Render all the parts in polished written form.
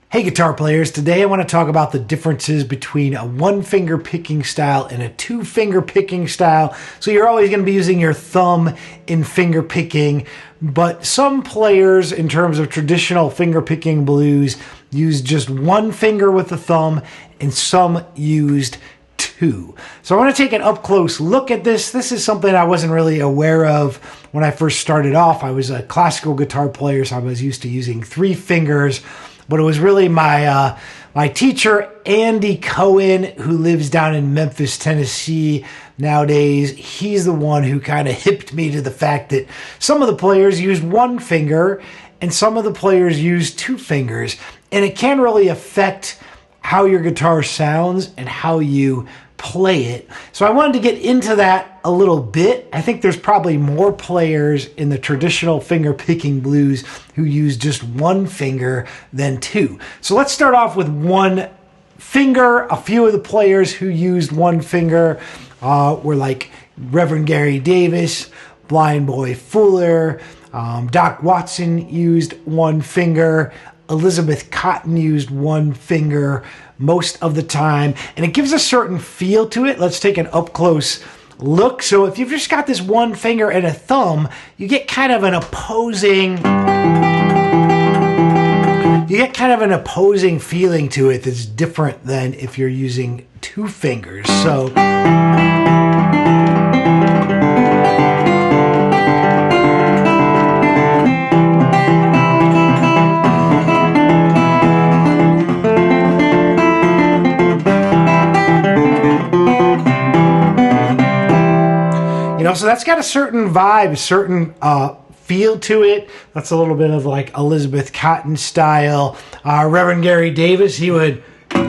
Hey guitar players, today I want to talk about the differences between a one finger picking style and a two finger picking style. So you're always going to be using your thumb in finger picking, but some players in terms of traditional finger picking blues use just one finger with the thumb and some used two. So I want to take an up close look at this. This is something I wasn't really aware of when I first started off. I was a classical guitar player, so I was used to using three fingers. But it was really my teacher, Andy Cohen, who lives down in Memphis, Tennessee nowadays. He's the one who kind of hipped me to the fact that some of the players used one finger and some of the players used two fingers. And it can really affect how your guitar sounds and how you play it. So I wanted to get into that a little bit. I think there's probably more players in the traditional finger picking blues who use just one finger than two. So let's start off with one finger. A few of the players who used one finger were like Reverend Gary Davis, Blind Boy Fuller, Doc Watson used one finger, Elizabeth Cotten used one finger most of the time, and it gives a certain feel to it. Let's take an up close look. So if you've just got this one finger and a thumb, you get kind of an opposing feeling to it that's different than if you're using two fingers. So so that's got a certain vibe, a certain feel to it. That's a little bit of like Elizabeth Cotten style. Reverend Gary Davis, he would he'd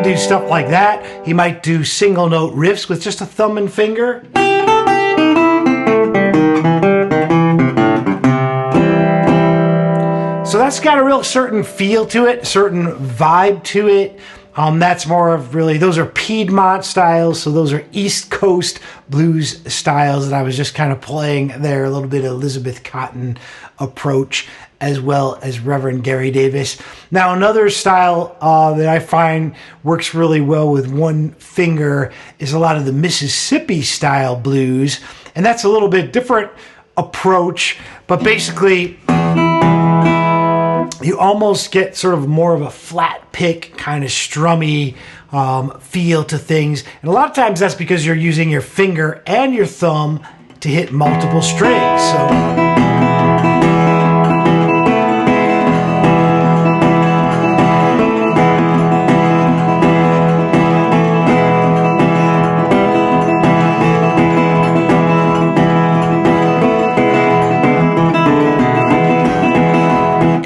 do stuff like that. He might do single note riffs with just a thumb and finger. So that's got a real certain feel to it, certain vibe to it. That's more of really, those are Piedmont styles, so those are East Coast blues styles that I was just kind of playing there, a little bit of Elizabeth Cotten approach, as well as Reverend Gary Davis. Now another style that I find works really well with one finger is a lot of the Mississippi style blues, and that's a little bit different approach, but basically you almost get sort of more of a flat pick, kind of strummy feel to things. And a lot of times that's because you're using your finger and your thumb to hit multiple strings. So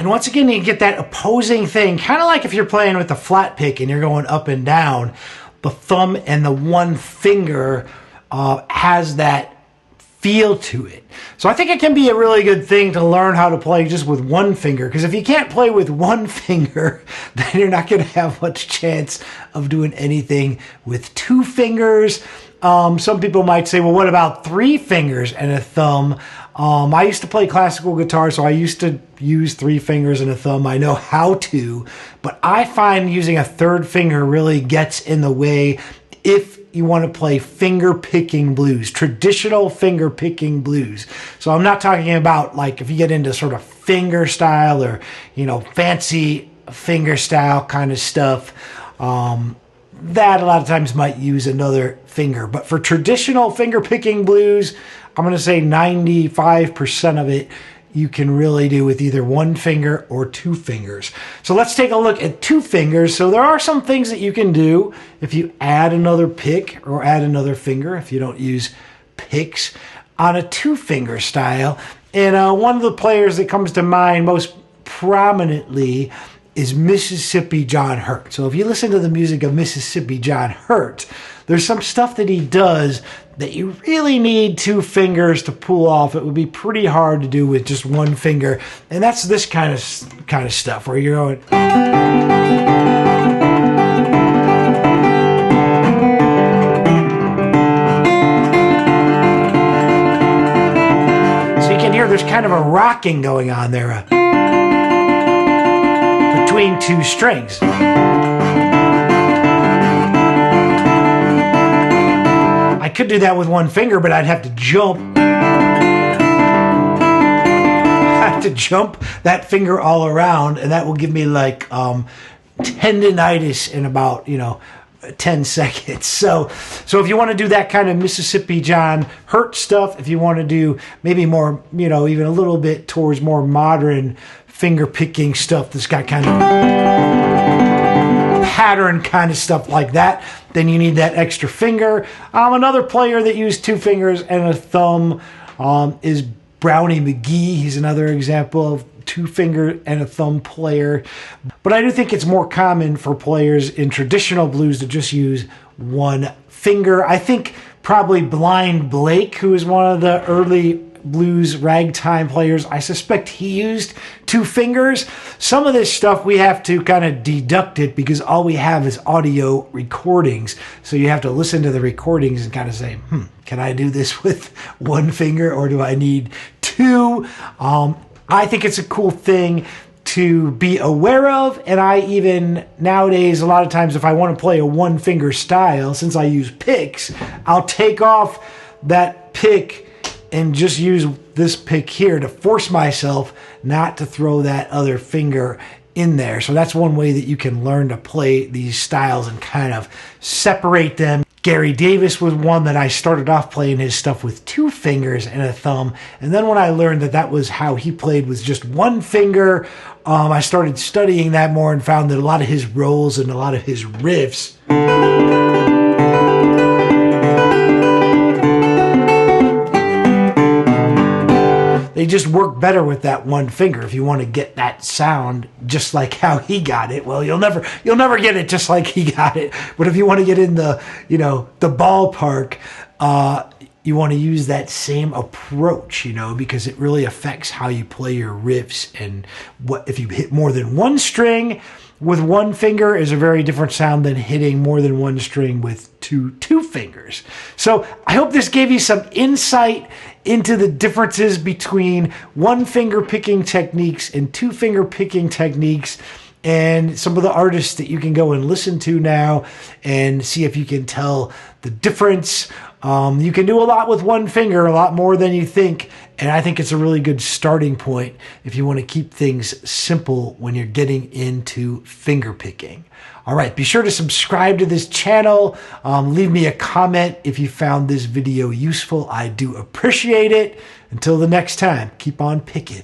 once again, you get that opposing thing, kind of like if you're playing with a flat pick and you're going up and down, the thumb and the one finger has that feel to it. So I think it can be a really good thing to learn how to play just with one finger, because if you can't play with one finger, then you're not going to have much chance of doing anything with two fingers. Some people might say, well, what about three fingers and a thumb? I used to play classical guitar, so I used to use three fingers and a thumb. I know how to, but I find using a third finger really gets in the way if you want to play finger picking blues, traditional finger picking blues. So I'm not talking about like if you get into sort of finger style or, you know, fancy finger style kind of stuff. That a lot of times might use another finger. But for traditional finger picking blues, I'm going to say 95% of it you can really do with either one finger or two fingers. So let's take a look at two fingers. So there are some things that you can do if you add another pick or add another finger, if you don't use picks, on a two finger style. And one of the players that comes to mind most prominently is Mississippi John Hurt. So if you listen to the music of Mississippi John Hurt, there's some stuff that he does that you really need two fingers to pull off. It would be pretty hard to do with just one finger. And that's this kind of stuff where you're going. kind of a rocking going on there between two strings. I could do that with one finger, but I'd have to jump. To jump that finger all around, and that will give me like tendinitis in about 10 seconds. So if you want to do that kind of Mississippi John Hurt stuff, if you want to do maybe more, even a little bit towards more modern finger picking stuff that's got kind of pattern kind of stuff like that, then you need that extra finger. Another player that used two fingers and a thumb is Brownie McGhee. He's another example of two finger and a thumb player. But I do think it's more common for players in traditional blues to just use one finger. I think probably Blind Blake, who is one of the early blues ragtime players, I suspect he used two fingers. Some of this stuff we have to kind of deduct it because all we have is audio recordings. So you have to listen to the recordings and kind of say, can I do this with one finger or do I need two? I think it's a cool thing to be aware of, and I even nowadays, a lot of times if I want to play a one finger style, since I use picks, I'll take off that pick and just use this pick here to force myself not to throw that other finger in there. So that's one way that you can learn to play these styles and kind of separate them. Gary Davis was one that I started off playing his stuff with two fingers and a thumb. And then when I learned that that was how he played with just one finger, I started studying that more and found that a lot of his rolls and a lot of his riffs they just work better with that one finger. If you want to get that sound just like how he got it, well, you'll never get it just like he got it. But if you want to get in the the ballpark, you want to use that same approach, because it really affects how you play your riffs. And what if you hit more than one string with one finger is a very different sound than hitting more than one string with two fingers. So I hope this gave you some insight into the differences between one finger picking techniques and two finger picking techniques, and some of the artists that you can go and listen to now and see if you can tell the difference. You can do a lot with one finger, a lot more than you think, and I think it's a really good starting point if you want to keep things simple when you're getting into finger picking. All right, be sure to subscribe to this channel. Leave me a comment if you found this video useful. I do appreciate it. Until the next time, keep on picking.